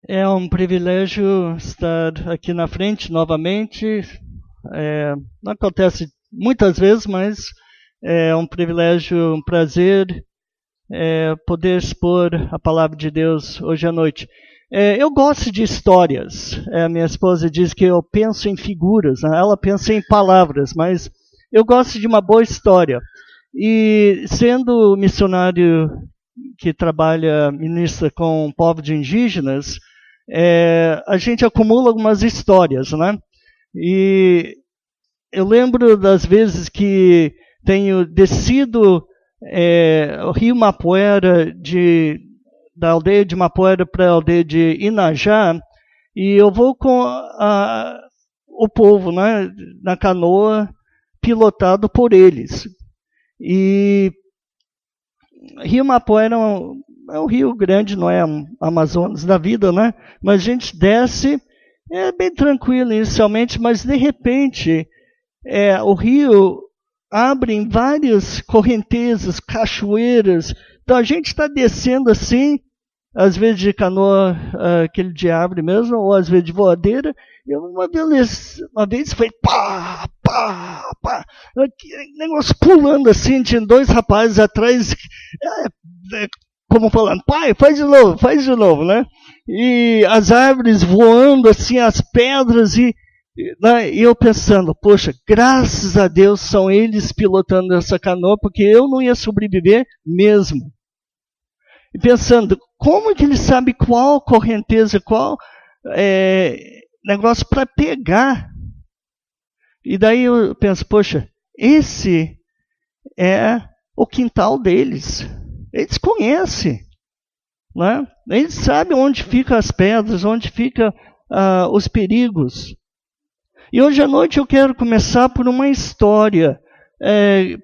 É um privilégio estar aqui na frente novamente. Não acontece muitas vezes, mas é um privilégio, um prazer poder expor a palavra de Deus hoje à noite. Eu gosto de histórias. Minha esposa diz que eu penso em figuras, né? Ela pensa em palavras, mas eu gosto de uma boa história. E sendo missionário que ministra com povos indígenas, a gente acumula algumas histórias, né? E eu lembro das vezes que tenho descido o rio Mapuera, da aldeia de Mapuera para a aldeia de Inajá, e eu vou com o povo, né, na canoa, pilotado por eles. E Rio Mapuera é um rio grande, não é Amazonas da vida, né? Mas a gente desce, é bem tranquilo inicialmente, mas de repente o rio abre em várias correntezas, cachoeiras. Então a gente está descendo assim, às vezes de canoa, aquele de árvore mesmo, ou às vezes de voadeira. E uma vez foi pá, pá, pá, negócio pulando assim, tinha dois rapazes atrás, como falando, pai, faz de novo, né? E as árvores voando assim, as pedras, e eu pensando, poxa, graças a Deus são eles pilotando essa canoa, porque eu não ia sobreviver mesmo. E pensando, como que ele sabe qual correnteza, qual negócio para pegar? E daí eu penso, poxa, esse é o quintal deles. Eles conhecem, né? Eles sabem onde ficam as pedras, onde ficam os perigos. E hoje à noite eu quero começar por uma história.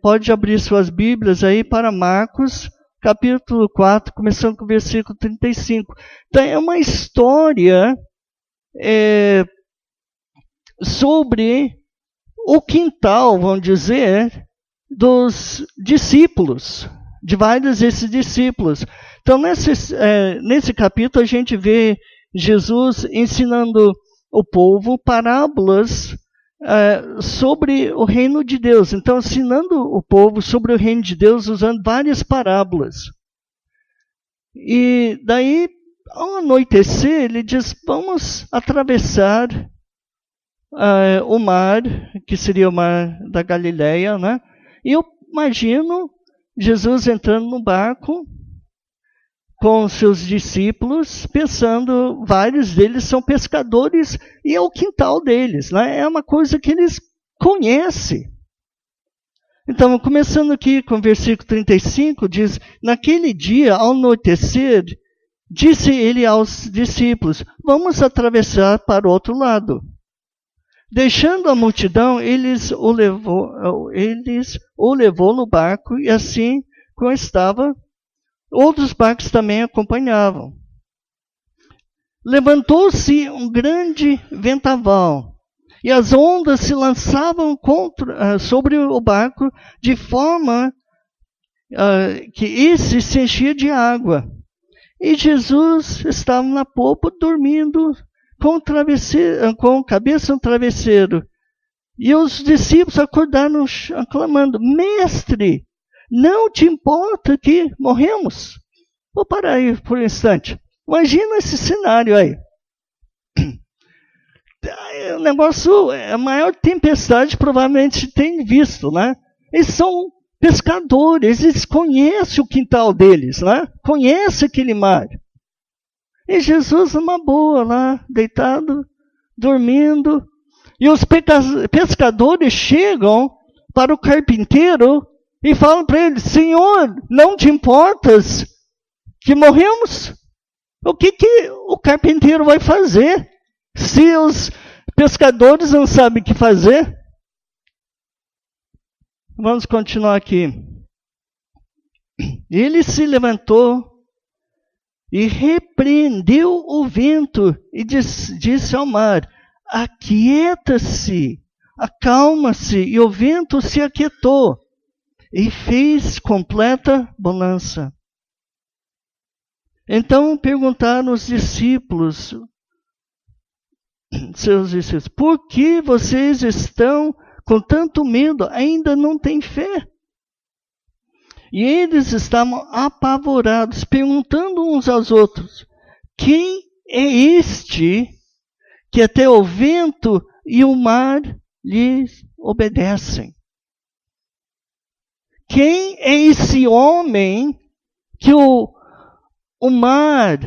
Pode abrir suas Bíblias aí para Marcos, capítulo 4, começando com o versículo 35. Então, é uma história sobre o quintal, vamos dizer, dos discípulos, de vários desses discípulos. Então, nesse capítulo, a gente vê Jesus ensinando o povo parábolas sobre o reino de Deus. Então, ensinando o povo sobre o reino de Deus usando várias parábolas. E daí, ao anoitecer, ele diz, vamos atravessar o mar, que seria o mar da Galileia, né? E eu imagino Jesus entrando no barco com seus discípulos, pensando, vários deles são pescadores e é o quintal deles, né? É uma coisa que eles conhecem. Então, começando aqui com o versículo 35, diz, naquele dia, ao anoitecer, disse ele aos discípulos, vamos atravessar para o outro lado. Deixando a multidão, eles o levou no barco e assim como estava, outros barcos também acompanhavam. Levantou-se um grande vendaval e as ondas se lançavam sobre o barco de forma que esse se enchia de água. E Jesus estava na popa dormindo com a cabeça no travesseiro. E os discípulos acordaram clamando, Mestre, não te importa que morremos? Vou parar aí por um instante. Imagina esse cenário aí. O negócio, a maior tempestade provavelmente tem visto, né? Eles são pescadores, eles conhecem o quintal deles, né? Conhecem aquele mar. E Jesus numa boa lá, deitado, dormindo. E os pescadores chegam para o carpinteiro e falam para ele, Senhor, não te importas que morremos? O que o carpinteiro vai fazer se os pescadores não sabem o que fazer? Vamos continuar aqui. Ele se levantou e repreendeu o vento e disse ao mar, aquieta-se, acalma-se, e o vento se aquietou e fez completa bonança. Então perguntaram os discípulos, seus discípulos, por que vocês estão com tanto medo? Ainda não têm fé? E eles estavam apavorados, perguntando uns aos outros, quem é este que até o vento e o mar lhes obedecem? Quem é esse homem que o mar,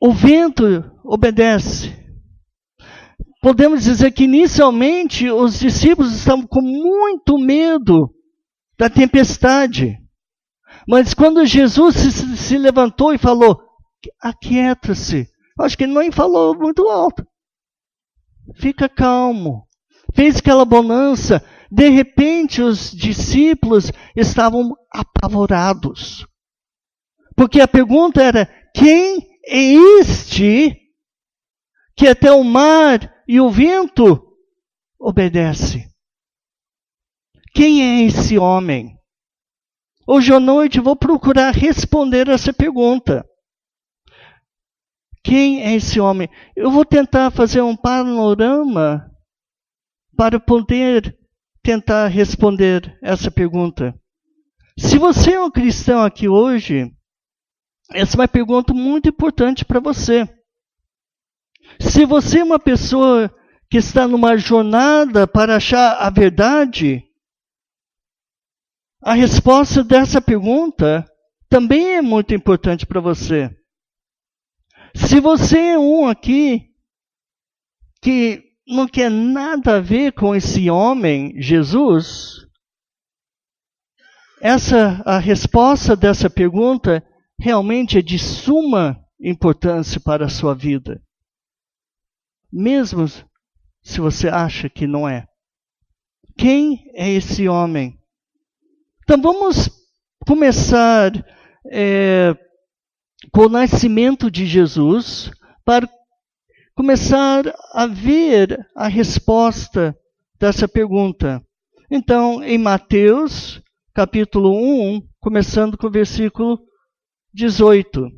o vento obedece? Podemos dizer que inicialmente os discípulos estavam com muito medo da tempestade. Mas quando Jesus se levantou e falou, aquieta-se. Acho que ele nem falou muito alto. Fica calmo. Fez aquela bonança. De repente os discípulos estavam apavorados. Porque a pergunta era, quem é este que até o mar e o vento obedece? Quem é esse homem? Hoje à noite vou procurar responder essa pergunta. Quem é esse homem? Eu vou tentar fazer um panorama para poder tentar responder essa pergunta. Se você é um cristão aqui hoje, essa é uma pergunta muito importante para você. Se você é uma pessoa que está numa jornada para achar a verdade, a resposta dessa pergunta também é muito importante para você. Se você é um aqui que não quer nada a ver com esse homem, Jesus, a resposta dessa pergunta realmente é de suma importância para a sua vida. Mesmo se você acha que não é. Quem é esse homem? Então vamos começar com o nascimento de Jesus, para começar a ver a resposta dessa pergunta. Então, em Mateus, capítulo 1, começando com o versículo 18.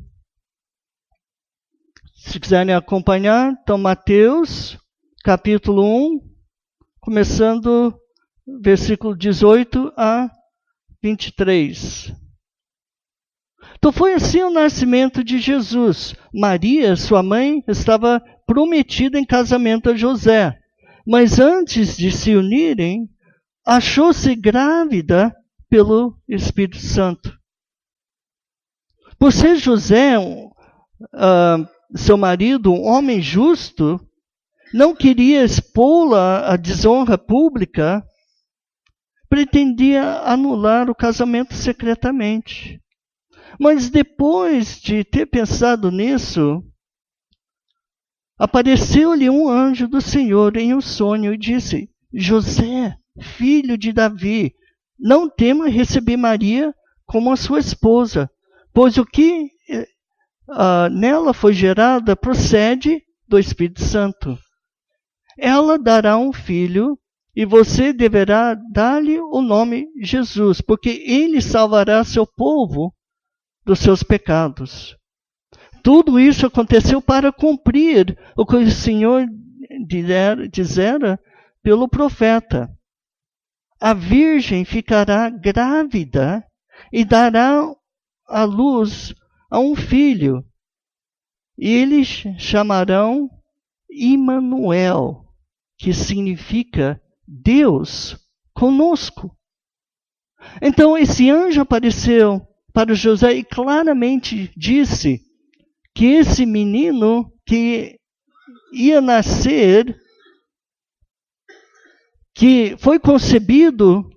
Se quiserem acompanhar, então Mateus, capítulo 1, começando versículo 18 a 23. Então foi assim o nascimento de Jesus. Maria, sua mãe, estava prometida em casamento a José. Mas antes de se unirem, achou-se grávida pelo Espírito Santo. Por ser José, seu marido, um homem justo, não queria expô-la à desonra pública, pretendia anular o casamento secretamente. Mas depois de ter pensado nisso, apareceu-lhe um anjo do Senhor em um sonho e disse, José, filho de Davi, não tema receber Maria como a sua esposa, pois o que nela foi gerada procede do Espírito Santo. Ela dará um filho e você deverá dar-lhe o nome Jesus, porque ele salvará seu povo dos seus pecados. Tudo isso aconteceu para cumprir o que o Senhor dizera pelo profeta. A virgem ficará grávida e dará à luz a um filho. E eles chamarão Imanuel, que significa Deus conosco. Então esse anjo apareceu para José e claramente disse que esse menino que ia nascer, que foi concebido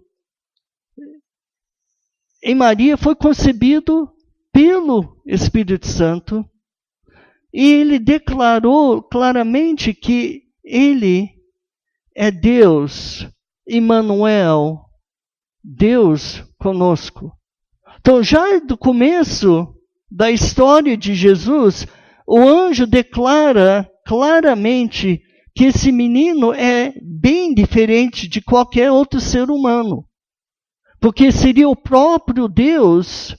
em Maria, foi concebido pelo Espírito Santo, e ele declarou claramente que ele é Deus, Imanuel, Deus conosco. Então, já do começo da história de Jesus, o anjo declara claramente que esse menino é bem diferente de qualquer outro ser humano. Porque seria o próprio Deus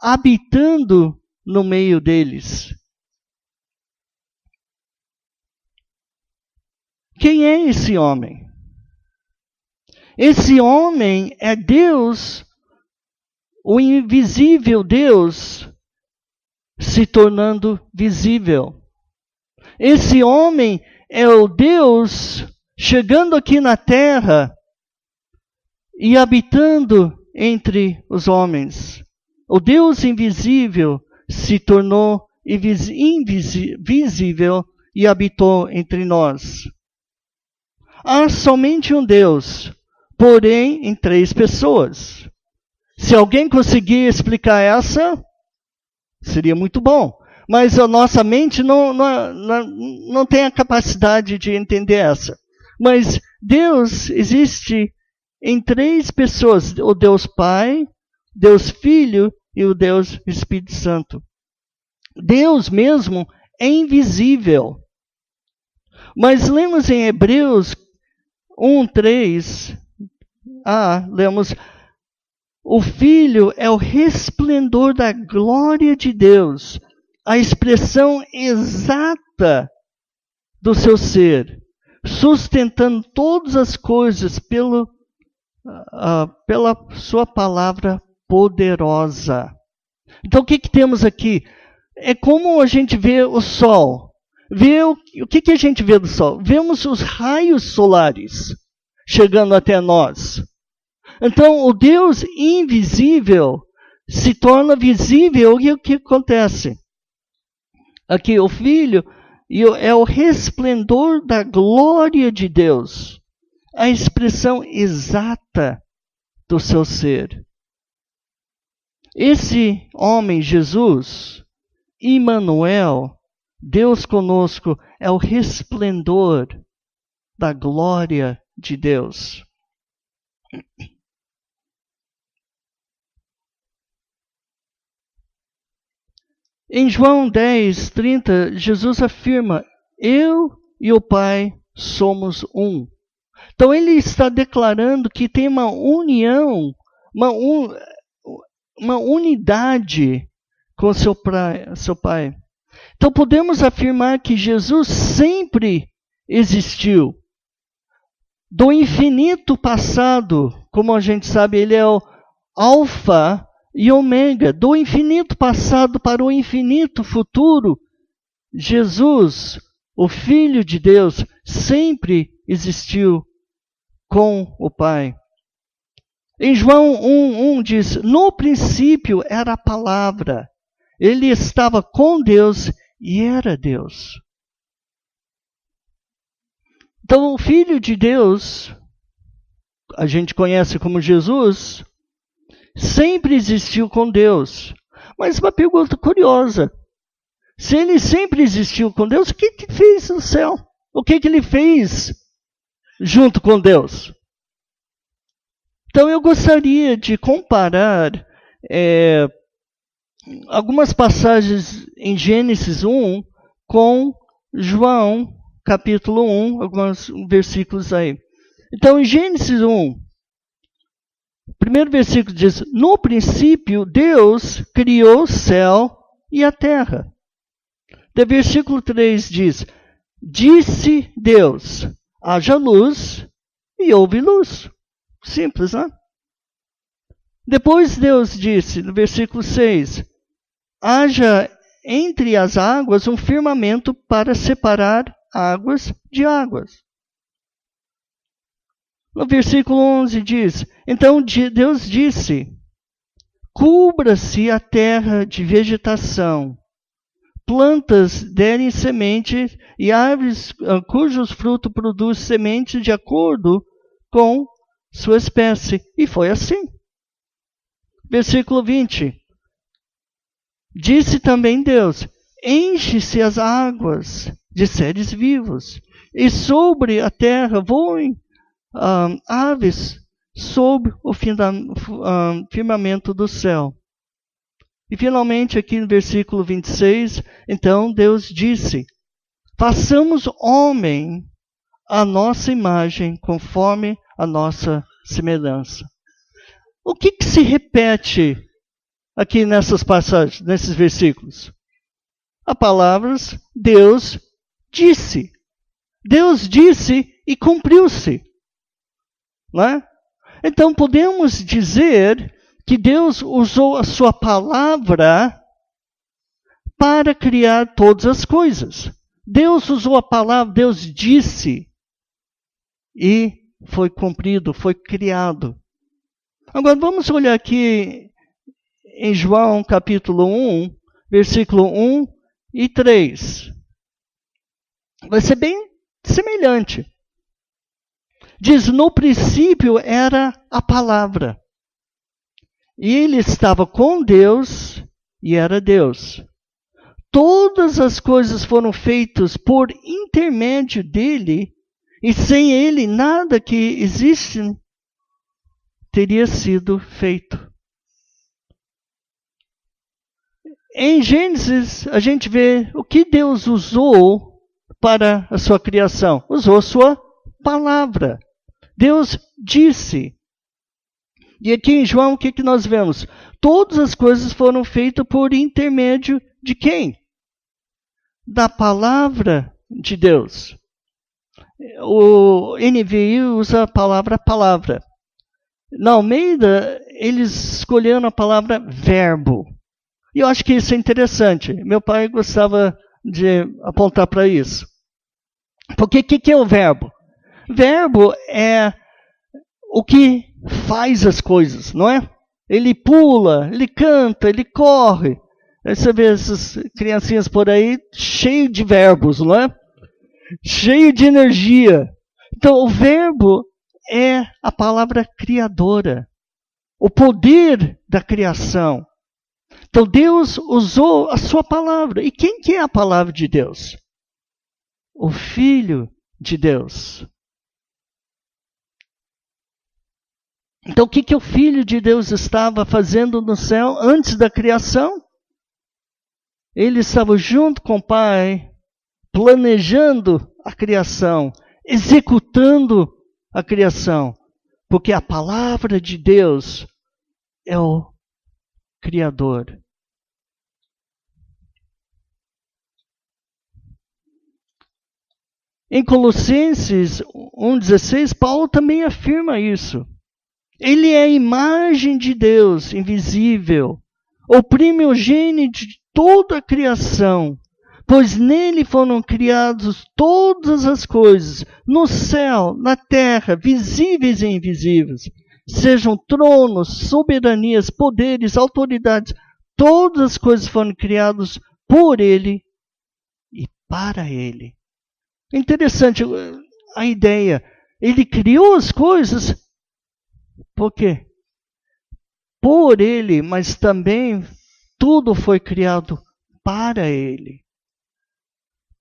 habitando no meio deles. Quem é esse homem? Esse homem é Deus, o invisível Deus, se tornando visível. Esse homem é o Deus chegando aqui na terra e habitando entre os homens. O Deus invisível se tornou invisível e habitou entre nós. Há somente um Deus, porém em 3 pessoas. Se alguém conseguir explicar essa, seria muito bom. Mas a nossa mente não tem a capacidade de entender essa. Mas Deus existe em 3 pessoas: o Deus Pai, Deus Filho e o Deus Espírito Santo. Deus mesmo é invisível. Mas lemos em Hebreus 1:3, lemos: o Filho é o resplendor da glória de Deus, a expressão exata do seu ser, sustentando todas as coisas pela sua palavra poderosa. Então o que temos aqui? É como a gente vê o sol. O que a gente vê do sol? Vemos os raios solares chegando até nós. Então o Deus invisível se torna visível. E o que acontece? Aqui o Filho é o resplendor da glória de Deus, a expressão exata do seu ser. Esse homem, Jesus, Emmanuel, Deus conosco, é o resplendor da glória de Deus. Em João 10:30, Jesus afirma: eu e o Pai somos um. Então ele está declarando que tem uma união, uma unidade com seu Pai. Então podemos afirmar que Jesus sempre existiu. Do infinito passado, como a gente sabe, ele é o Alfa e Ômega. Do infinito passado para o infinito futuro, Jesus, o Filho de Deus, sempre existiu com o Pai. Em João 1:1 diz: no princípio era a palavra, ele estava com Deus e era Deus. Então o Filho de Deus, a gente conhece como Jesus, sempre existiu com Deus. Mas uma pergunta curiosa: se ele sempre existiu com Deus, o que ele fez no céu? O que ele fez junto com Deus? Então eu gostaria de comparar algumas passagens em Gênesis 1 com João capítulo 1, alguns versículos aí. Então em Gênesis 1, o primeiro versículo diz: no princípio Deus criou o céu e a terra. O versículo 3 diz: disse Deus, haja luz, e houve luz. Simples, né? Depois Deus disse, no versículo 6, haja entre as águas um firmamento para separar águas de águas. No versículo 11 diz, então Deus disse, cubra-se a terra de vegetação, plantas derem semente e árvores cujos frutos produzem sementes de acordo com sua espécie. E foi assim. Versículo 20. Disse também Deus, enche-se as águas de seres vivos, e sobre a terra voem aves sob o firmamento do céu. E finalmente aqui no versículo 26, então Deus disse, façamos homem a nossa imagem, conforme a nossa semelhança. O que se repete aqui nessas passagens, nesses versículos? A palavra Deus disse. Deus disse e cumpriu-se. Não é? Então podemos dizer que Deus usou a sua palavra para criar todas as coisas. Deus usou a palavra, Deus disse e foi cumprido, foi criado. Agora vamos olhar aqui em João capítulo 1, versículo 1 e 3. Vai ser bem semelhante. Diz, no princípio era a palavra. E ele estava com Deus e era Deus. Todas as coisas foram feitas por intermédio dele, e sem ele nada que existe teria sido feito. Em Gênesis, a gente vê o que Deus usou para a sua criação. Usou a sua palavra. Deus disse. E aqui em João, o que nós vemos? Todas as coisas foram feitas por intermédio de quem? Da palavra de Deus. O NVI usa a palavra palavra. Na Almeida, eles escolheram a palavra verbo. E eu acho que isso é interessante. Meu pai gostava de apontar para isso. Porque o que é o verbo? Verbo é o que faz as coisas, não é? Ele pula, ele canta, ele corre. Aí você vê essas criancinhas por aí cheio de verbos, não é? Cheio de energia. Então, o verbo é a palavra criadora. O poder da criação. Então, Deus usou a sua palavra. E quem que é a palavra de Deus? O Filho de Deus. Então, o que o Filho de Deus estava fazendo no céu antes da criação? Ele estava junto com o Pai, planejando a criação, executando a criação. Porque a palavra de Deus é o Criador. Em Colossenses 1,16, Paulo também afirma isso. Ele é a imagem de Deus invisível, o primogênito de toda a criação, pois nele foram criadas todas as coisas, no céu, na terra, visíveis e invisíveis, sejam tronos, soberanias, poderes, autoridades, todas as coisas foram criadas por ele e para ele. Interessante a ideia. Ele criou as coisas, por quê? Por ele, mas também tudo foi criado para ele.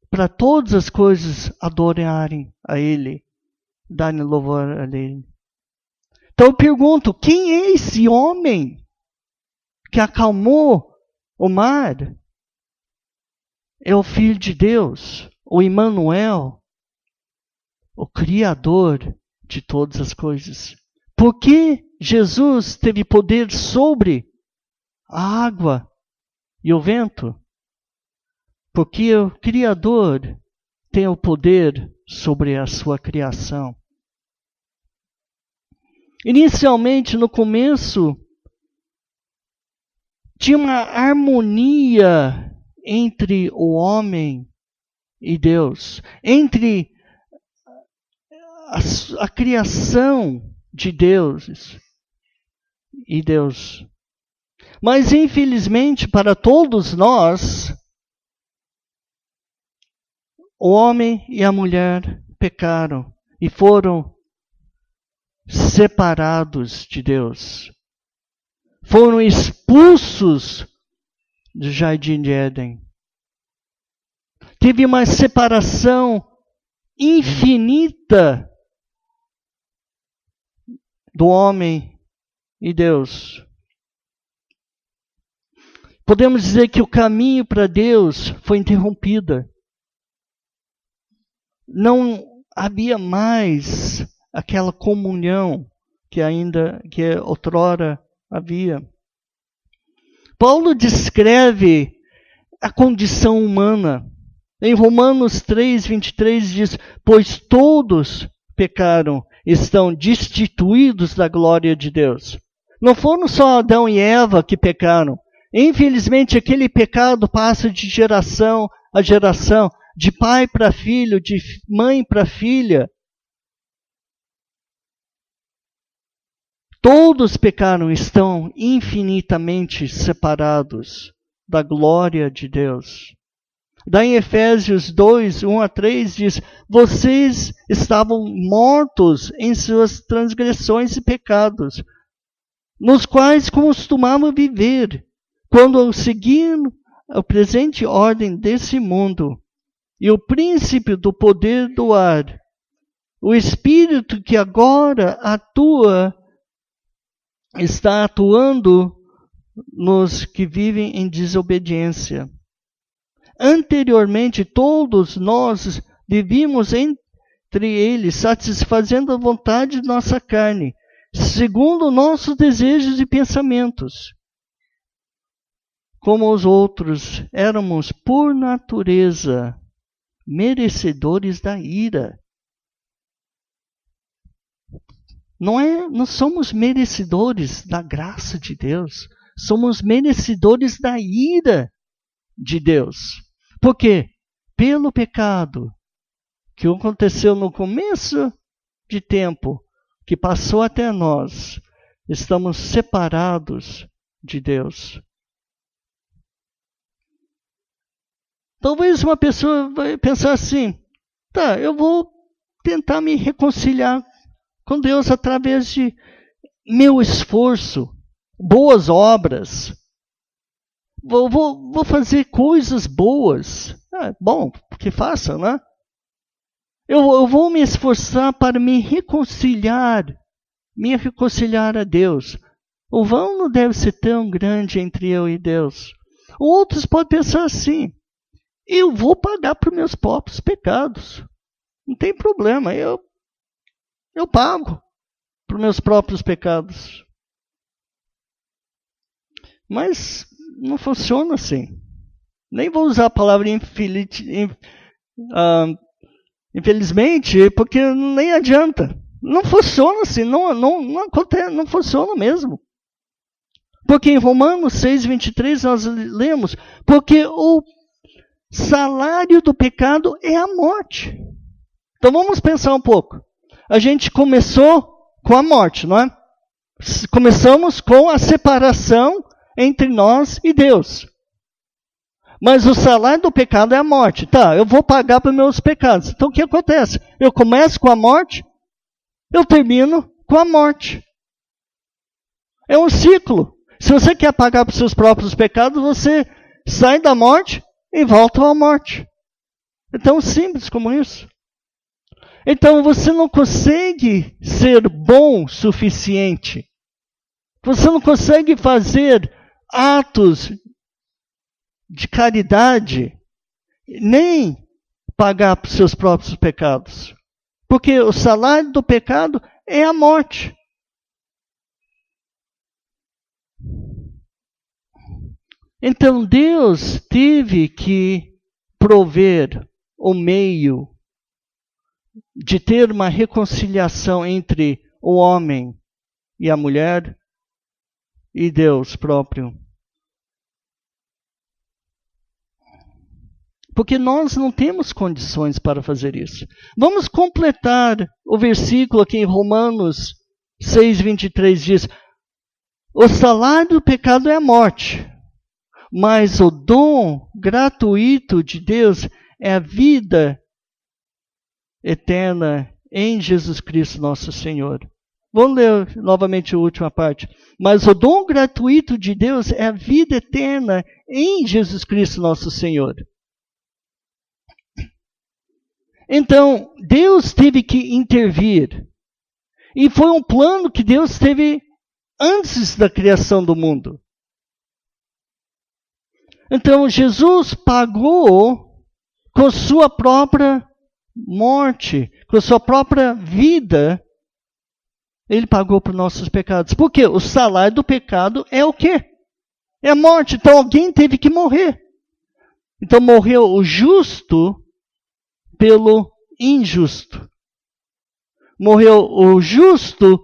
Para todas as coisas adorarem a ele, darem louvor a ele. Então eu pergunto, quem é esse homem que acalmou o mar? É o Filho de Deus, o Emmanuel, o Criador de todas as coisas. Por que Jesus teve poder sobre a água e o vento? Porque o Criador tem o poder sobre a sua criação. Inicialmente, no começo, tinha uma harmonia entre o homem e Deus, entre a criação de Deus e Deus. Mas, infelizmente, para todos nós, o homem e a mulher pecaram e foram separados de Deus. Foram expulsos do Jardim de Éden. Teve uma separação infinita do homem e Deus. Podemos dizer que o caminho para Deus foi interrompido. Não havia mais aquela comunhão que outrora havia. Paulo descreve a condição humana. Em Romanos 3, 23 diz, pois todos pecaram, estão destituídos da glória de Deus. Não foram só Adão e Eva que pecaram. Infelizmente, aquele pecado passa de geração a geração, de pai para filho, de mãe para filha. Todos pecaram, estão infinitamente separados da glória de Deus. Daí em Efésios 2, 1 a 3 diz, vocês estavam mortos em suas transgressões e pecados, nos quais costumavam viver, quando seguiam a presente ordem desse mundo, e o príncipe do poder do ar, o espírito que agora está atuando nos que vivem em desobediência. Anteriormente, todos nós vivíamos entre eles, satisfazendo a vontade de nossa carne, segundo nossos desejos e pensamentos. Como os outros, éramos, por natureza, merecedores da ira. Não somos merecedores da graça de Deus, somos merecedores da ira de Deus. Por quê? Pelo pecado que aconteceu no começo de tempo, que passou até nós, estamos separados de Deus. Talvez uma pessoa vai pensar assim, tá, eu vou tentar me reconciliar com Deus através de meu esforço, boas obras. Vou fazer coisas boas. Bom, que faça, né? Eu vou me esforçar para me reconciliar a Deus. O vão não deve ser tão grande entre eu e Deus. Outros podem pensar assim, eu vou pagar por meus próprios pecados. Não tem problema, eu pago por meus próprios pecados. Mas não funciona assim. Nem vou usar a palavra infelizmente, porque nem adianta. Não funciona assim, não acontece, não funciona mesmo. Porque em Romanos 6, 23 nós lemos, porque o salário do pecado é a morte. Então vamos pensar um pouco. A gente começou com a morte, não é? Começamos com a separação entre nós e Deus. Mas o salário do pecado é a morte. Tá, eu vou pagar pelos meus pecados. Então o que acontece? Eu começo com a morte, eu termino com a morte. É um ciclo. Se você quer pagar pelos seus próprios pecados, você sai da morte e volta à morte. É tão simples como isso. Então você não consegue ser bom o suficiente. Você não consegue fazer atos de caridade, nem pagar por seus próprios pecados. Porque o salário do pecado é a morte. Então Deus teve que prover o meio de ter uma reconciliação entre o homem e a mulher e Deus próprio. Porque nós não temos condições para fazer isso. Vamos completar o versículo aqui em Romanos 6, 23 diz, o salário do pecado é a morte, mas o dom gratuito de Deus é a vida eterna em Jesus Cristo nosso Senhor. Vamos ler novamente a última parte. Mas o dom gratuito de Deus é a vida eterna em Jesus Cristo nosso Senhor. Então, Deus teve que intervir. E foi um plano que Deus teve antes da criação do mundo. Então, Jesus pagou com sua própria morte, com sua própria vida, ele pagou por nossos pecados. Porque o salário do pecado é o quê? É a morte. Então alguém teve que morrer. Então morreu o justo pelo injusto. Morreu o justo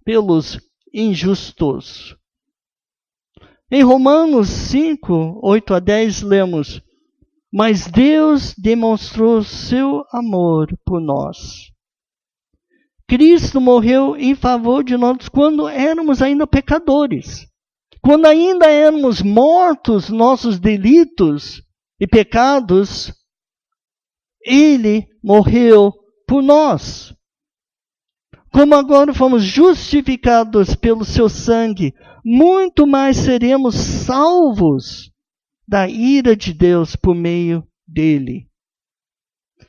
pelos injustos. Em Romanos 5, 8 a 10, lemos: Mas Deus demonstrou seu amor por nós. Cristo morreu em favor de nós quando éramos ainda pecadores. Quando ainda éramos mortos nossos delitos e pecados, Ele morreu por nós. Como agora fomos justificados pelo seu sangue, muito mais seremos salvos da ira de Deus por meio dele.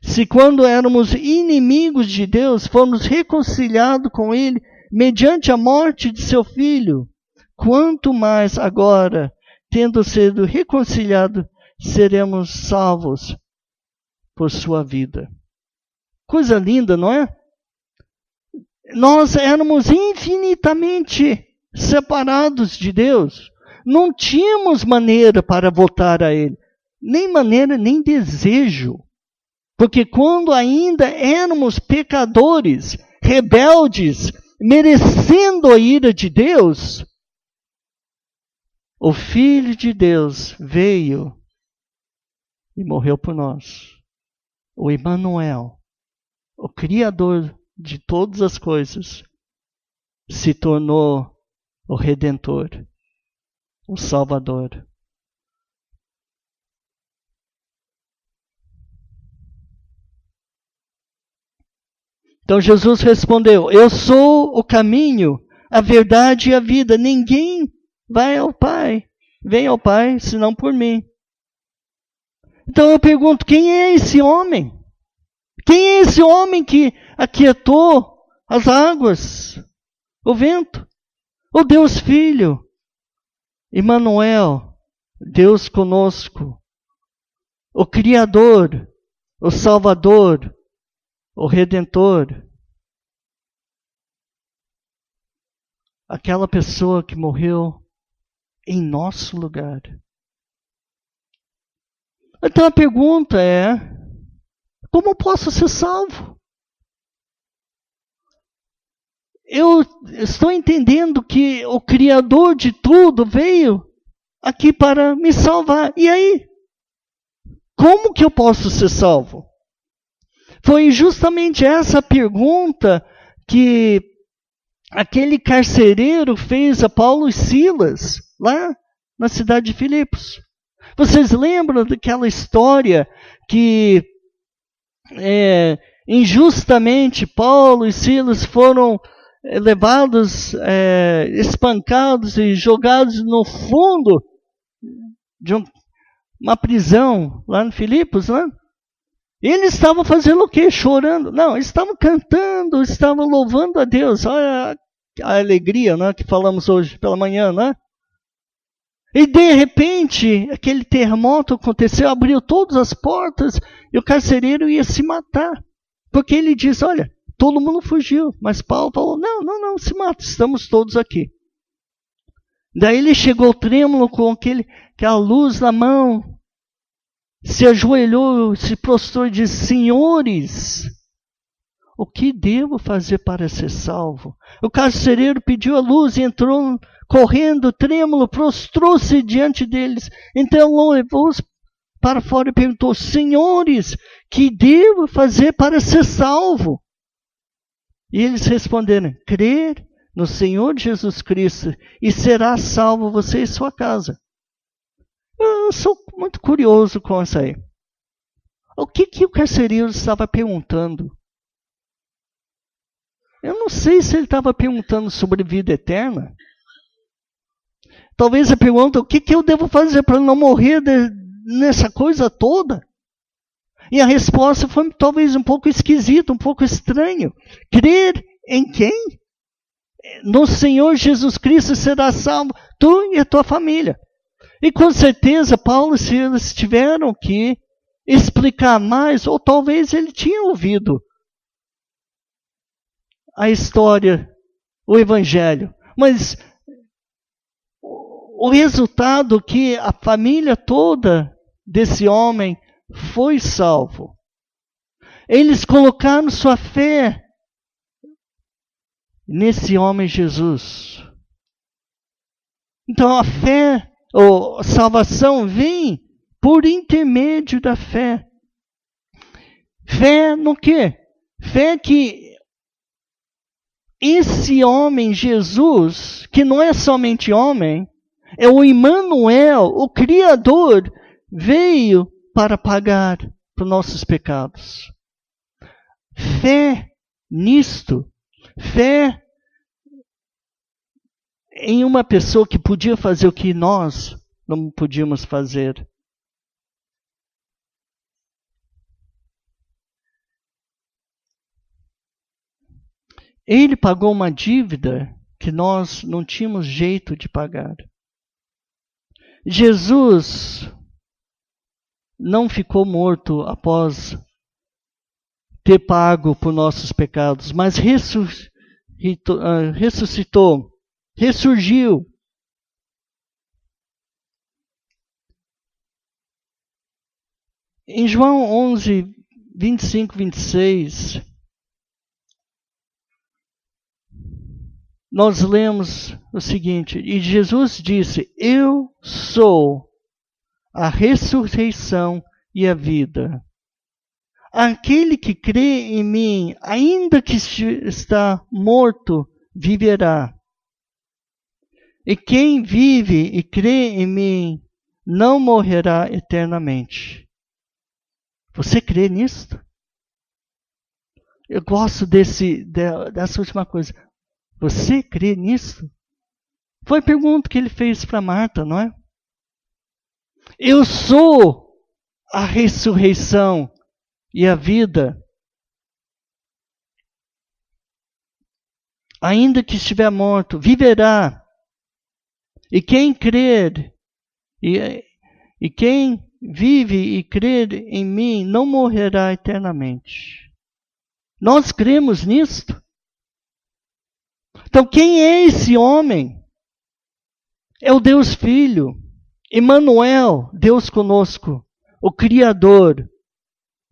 Se quando éramos inimigos de Deus, fomos reconciliados com ele mediante a morte de seu filho, quanto mais agora, tendo sido reconciliados, seremos salvos por sua vida. Coisa linda, não é? Nós éramos infinitamente separados de Deus. Não tínhamos maneira para voltar a Ele. Nem maneira, nem desejo. Porque quando ainda éramos pecadores, rebeldes, merecendo a ira de Deus, o Filho de Deus veio e morreu por nós. O Emmanuel, o Criador de todas as coisas, se tornou o Redentor, o Salvador. Então Jesus respondeu: Eu sou o caminho, a verdade e a vida. Ninguém vai ao Pai, vem ao Pai, senão por mim. Então eu pergunto, quem é esse homem? Quem é esse homem que aquietou as águas, o vento? O Deus Filho, Emmanuel, Deus conosco, o Criador, o Salvador, o Redentor. Aquela pessoa que morreu em nosso lugar. Então a pergunta é: como posso ser salvo? Eu estou entendendo que o Criador de tudo veio aqui para me salvar. E aí? Como que eu posso ser salvo? Foi justamente essa pergunta que aquele carcereiro fez a Paulo e Silas, lá na cidade de Filipos. Vocês lembram daquela história que injustamente Paulo e Silas foram levados, espancados e jogados no fundo de uma prisão lá em Filipos, né? Eles estavam fazendo o quê? Chorando? Não, eles estavam cantando, estavam louvando a Deus. Olha a alegria, né, que falamos hoje pela manhã, né? E de repente, aquele terremoto aconteceu, abriu todas as portas e o carcereiro ia se matar. Porque ele diz, olha, todo mundo fugiu. Mas Paulo falou, não, se mata, estamos todos aqui. Daí ele chegou trêmulo com aquela luz na mão, se ajoelhou, se prostrou e disse, senhores, o que devo fazer para ser salvo? O carcereiro pediu a luz e entrou correndo, trêmulo, prostrou-se diante deles. Então levou-os para fora e perguntou, senhores, que devo fazer para ser salvo? E eles responderam, crer no Senhor Jesus Cristo e será salvo você e sua casa. Eu sou muito curioso com isso aí. O que o carcereiro estava perguntando? Eu não sei se ele estava perguntando sobre vida eterna. Talvez a pergunta, o que eu devo fazer para não morrer nessa coisa toda? E a resposta foi talvez um pouco esquisita, um pouco estranho. Crer em quem? No Senhor Jesus Cristo será salvo, tu e a tua família. E com certeza Paulo e Silas tiveram que explicar mais, ou talvez ele tinha ouvido a história, o Evangelho. Mas o resultado que a família toda desse homem foi salvo. Eles colocaram sua fé nesse homem Jesus. Então a fé, ou a salvação vem por intermédio da fé. Fé no quê? Fé que esse homem Jesus, que não é somente homem, é o Emmanuel, o Criador, veio para pagar por nossos pecados. Fé nisto, fé em uma pessoa que podia fazer o que nós não podíamos fazer. Ele pagou uma dívida que nós não tínhamos jeito de pagar. Jesus não ficou morto após ter pago por nossos pecados, mas ressuscitou, ressurgiu. Em João 11, 25, 26, nós lemos o seguinte, e Jesus disse, eu sou a ressurreição e a vida. Aquele que crê em mim, ainda que está morto, viverá. E quem vive e crê em mim, não morrerá eternamente. Você crê nisto? Eu gosto dessa última coisa. Você crê nisto? Foi a pergunta que ele fez para Marta, não é? Eu sou a ressurreição e a vida. Ainda que estiver morto, viverá. E quem crer, e quem vive e crer em mim, não morrerá eternamente. Nós cremos nisto. Então, quem é esse homem? É o Deus Filho, Emmanuel, Deus conosco, o Criador,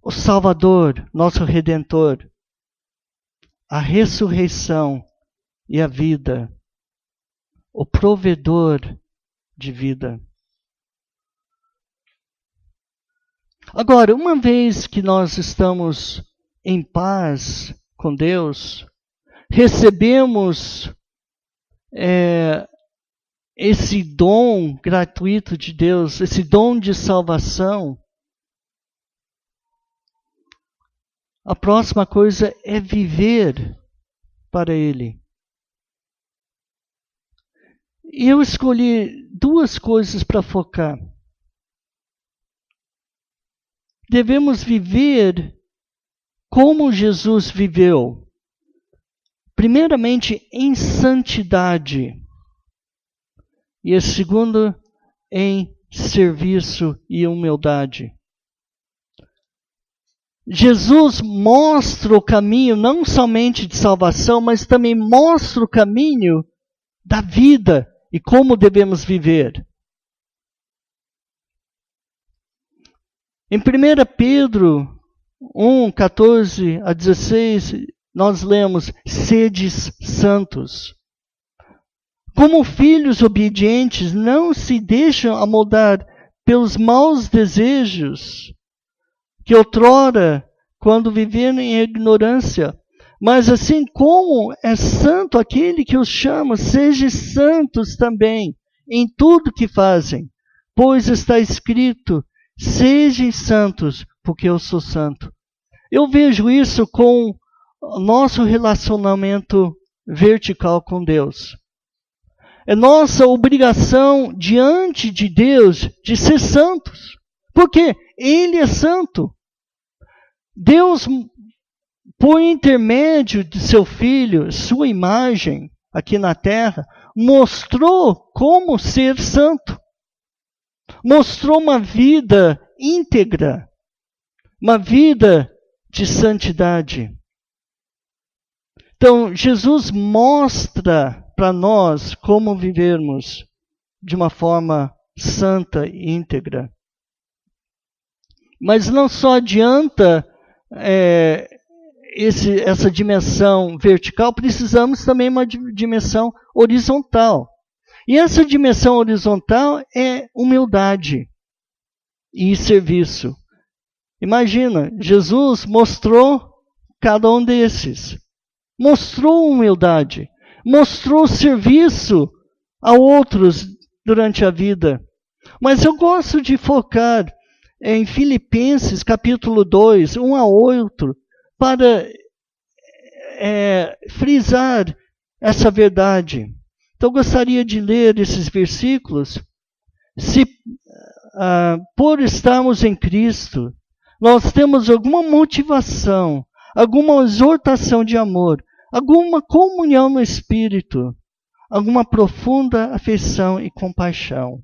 o Salvador, nosso Redentor, a ressurreição e a vida, o provedor de vida. Agora, uma vez que nós estamos em paz com Deus, recebemos esse dom gratuito de Deus, esse dom de salvação, a próxima coisa é viver para Ele. E eu escolhi duas coisas para focar. Devemos viver como Jesus viveu. Primeiramente, em santidade. E a segunda, em serviço e humildade. Jesus mostra o caminho não somente de salvação, mas também mostra o caminho da vida e como devemos viver. Em 1 Pedro 1, 14 a 16, nós lemos, sedes santos. Como filhos obedientes, não se deixam amoldar pelos maus desejos que outrora, quando viveram em ignorância, mas assim como é santo aquele que os chama, sejam santos também em tudo que fazem, pois está escrito, sejam santos, porque eu sou santo. Eu vejo isso com o nosso relacionamento vertical com Deus. É nossa obrigação diante de Deus de ser santos. Porque Ele é santo. Deus, por intermédio de seu Filho, sua imagem aqui na terra, mostrou como ser santo. Mostrou uma vida íntegra, uma vida de santidade. Então, Jesus mostra para nós como vivermos de uma forma santa e íntegra. Mas não só adianta essa dimensão vertical, precisamos também uma dimensão horizontal. E essa dimensão horizontal é humildade e serviço. Imagina, Jesus mostrou cada um desses. Mostrou humildade, mostrou serviço a outros durante a vida. Mas eu gosto de focar em Filipenses capítulo 2, 1 a 8, para frisar essa verdade. Então eu gostaria de ler esses versículos. Se por estarmos em Cristo, nós temos alguma motivação, alguma exortação de amor, alguma comunhão no Espírito, alguma profunda afeição e compaixão.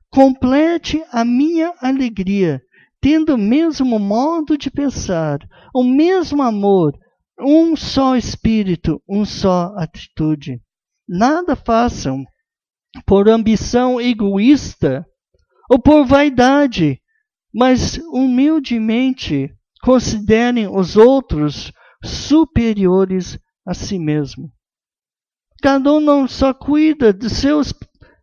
Complete a minha alegria, tendo o mesmo modo de pensar, o mesmo amor, um só Espírito, uma só atitude. Nada façam por ambição egoísta ou por vaidade, mas humildemente considerem os outros superiores a si mesmo. Cada um não só cuida dos seus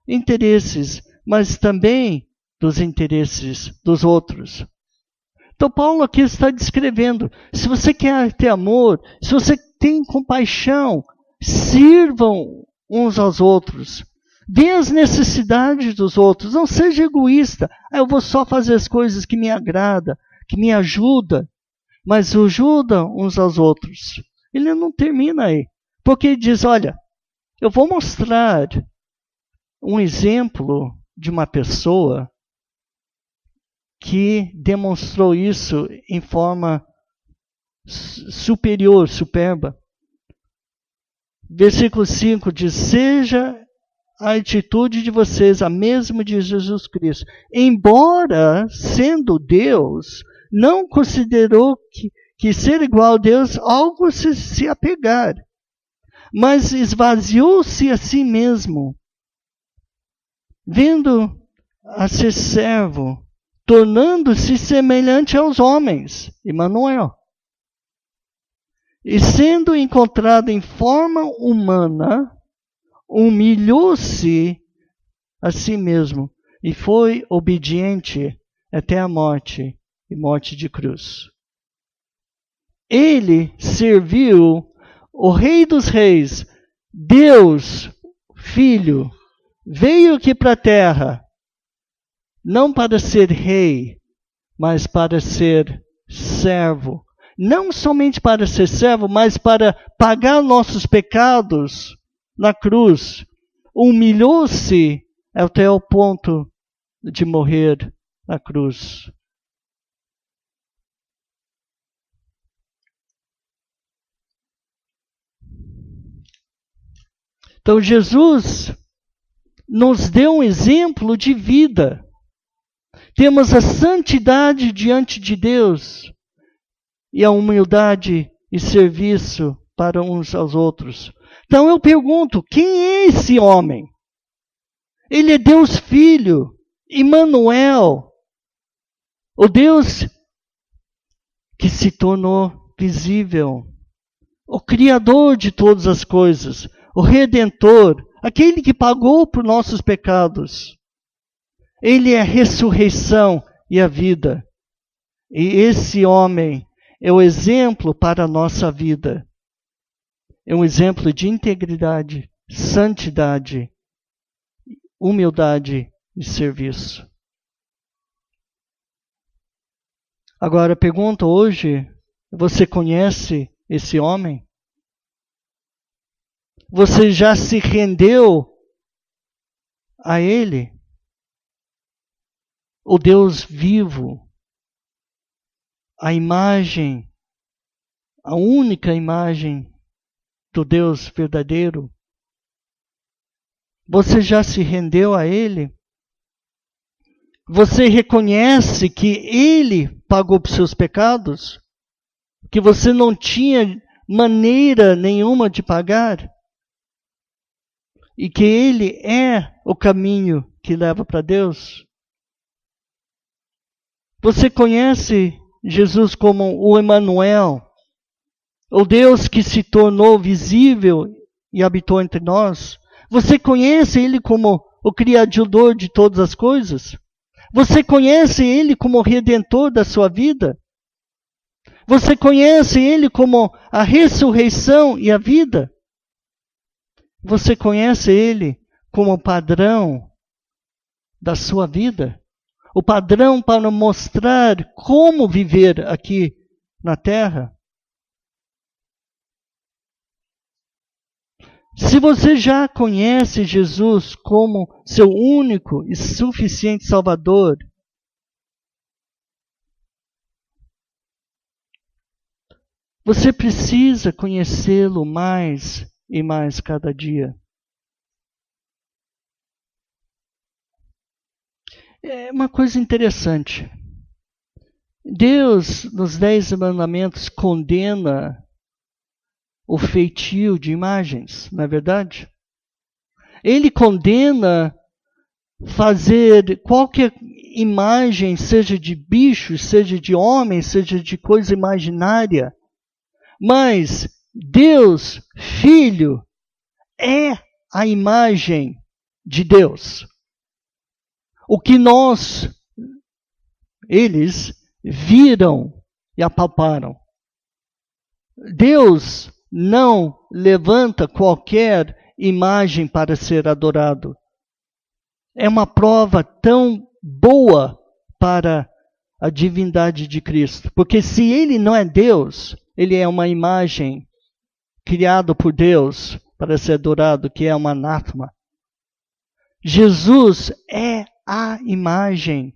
interesses, mas também dos interesses dos outros. Então Paulo aqui está descrevendo, se você quer ter amor, se você tem compaixão, sirvam uns aos outros. Vê as necessidades dos outros, não seja egoísta. Eu vou só fazer as coisas que me agradam, que me ajudam, mas ajudam uns aos outros. Ele não termina aí, porque ele diz, olha, eu vou mostrar um exemplo de uma pessoa que demonstrou isso em forma superior, superba. Versículo 5 diz, seja a atitude de vocês a mesma de Jesus Cristo. Embora, sendo Deus, não considerou que ser igual a Deus algo se apegar, mas esvaziou-se a si mesmo, vindo a ser servo, tornando-se semelhante aos homens, Emmanuel. E sendo encontrado em forma humana, humilhou-se a si mesmo e foi obediente até a morte e morte de cruz. Ele serviu o Rei dos Reis, Deus, Filho, veio aqui para a terra, não para ser rei, mas para ser servo. Não somente para ser servo, mas para pagar nossos pecados na cruz. Humilhou-se até o ponto de morrer na cruz. Então Jesus nos deu um exemplo de vida. Temos a santidade diante de Deus e a humildade e serviço para uns aos outros. Então eu pergunto, quem é esse homem? Ele é Deus Filho, Emmanuel, o Deus que se tornou visível, o Criador de todas as coisas, o Redentor, aquele que pagou por nossos pecados. Ele é a ressurreição e a vida. E esse homem é o exemplo para a nossa vida. É um exemplo de integridade, santidade, humildade e serviço. Agora, pergunto hoje, você conhece esse homem? Você já se rendeu a ele? O Deus vivo, a imagem, a única imagem do Deus verdadeiro. Você já se rendeu a Ele? Você reconhece que Ele pagou por seus pecados? Que você não tinha maneira nenhuma de pagar? e que Ele é o caminho que leva para Deus? Você conhece Jesus como o Emanuel, o Deus que se tornou visível e habitou entre nós? Você conhece Ele como o Criador de todas as coisas? Você conhece Ele como o Redentor da sua vida? Você conhece Ele como a ressurreição e a vida? Você conhece Ele como o padrão da sua vida? O padrão para mostrar como viver aqui na terra? Se você já conhece Jesus como seu único e suficiente Salvador, você precisa conhecê-lo mais e mais cada dia. É uma coisa interessante. Deus, nos 10 mandamentos, condena o feitio de imagens, não é verdade? Ele condena fazer qualquer imagem, seja de bicho, seja de homem, seja de coisa imaginária. Mas Deus, Filho, é a imagem de Deus. O que eles viram e apalparam. Deus não levanta qualquer imagem para ser adorado. É uma prova tão boa para a divindade de Cristo. Porque se Ele não é Deus, Ele é uma imagem criada por Deus para ser adorado, que é uma anátema. Jesus é a imagem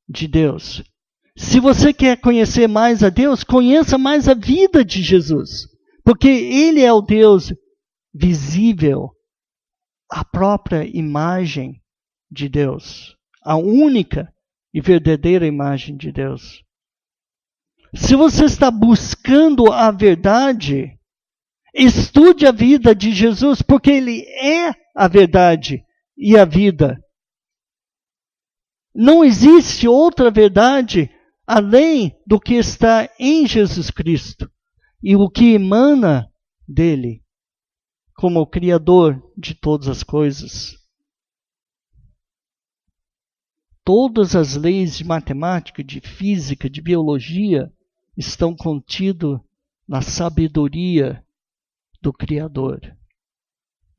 de Deus. Se você quer conhecer mais a Deus, conheça mais a vida de Jesus. Porque Ele é o Deus visível, a própria imagem de Deus. A única e verdadeira imagem de Deus. Se você está buscando a verdade, estude a vida de Jesus, porque Ele é a verdade e a vida. Não existe outra verdade além do que está em Jesus Cristo e o que emana dele, como o Criador de todas as coisas. Todas as leis de matemática, de física, de biologia estão contidas na sabedoria do Criador.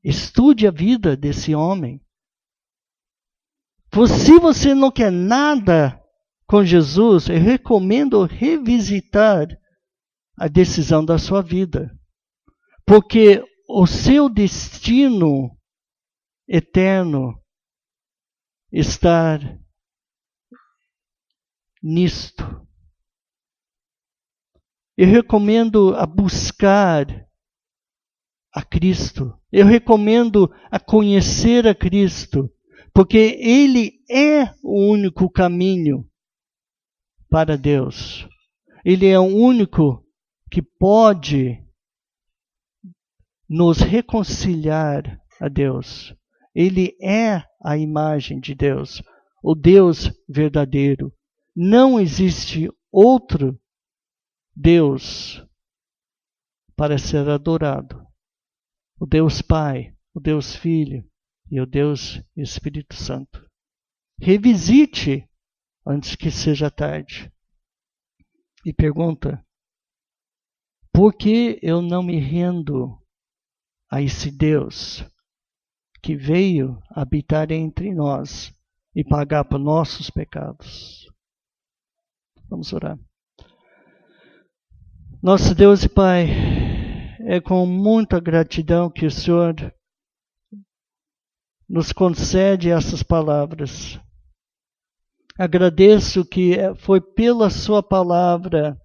Estude a vida desse homem. Se você não quer nada com Jesus, eu recomendo revisitar a decisão da sua vida. Porque o seu destino eterno está nisto. Eu recomendo a buscar a Cristo. Eu recomendo a conhecer a Cristo. Porque Ele é o único caminho para Deus. Ele é o único que pode nos reconciliar a Deus. Ele é a imagem de Deus, o Deus verdadeiro. Não existe outro Deus para ser adorado. O Deus Pai, o Deus Filho e o Deus Espírito Santo. Revisite antes que seja tarde. E pergunta: por que eu não me rendo a esse Deus que veio habitar entre nós e pagar por nossos pecados? Vamos orar. Nosso Deus e Pai, é com muita gratidão que o Senhor nos concede essas palavras. Agradeço que foi pela sua palavra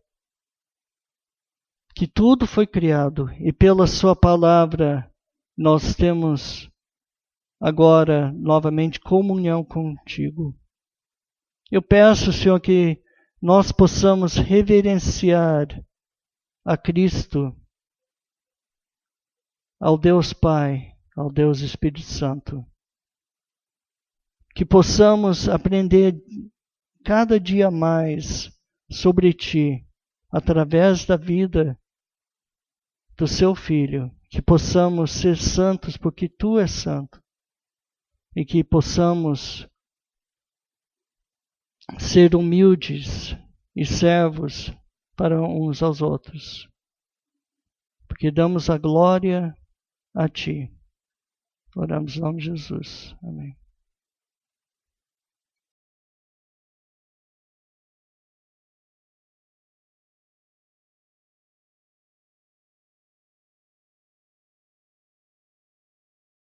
que tudo foi criado, e pela sua palavra nós temos agora novamente comunhão contigo. Eu peço, Senhor, que nós possamos reverenciar a Cristo, ao Deus Pai, ao Deus Espírito Santo. Que possamos aprender cada dia mais sobre Ti, através da vida do Seu Filho. Que possamos ser santos porque Tu és santo. E que possamos ser humildes e servos para uns aos outros. Porque damos a glória a Ti. Oramos em nome de Jesus. Amém.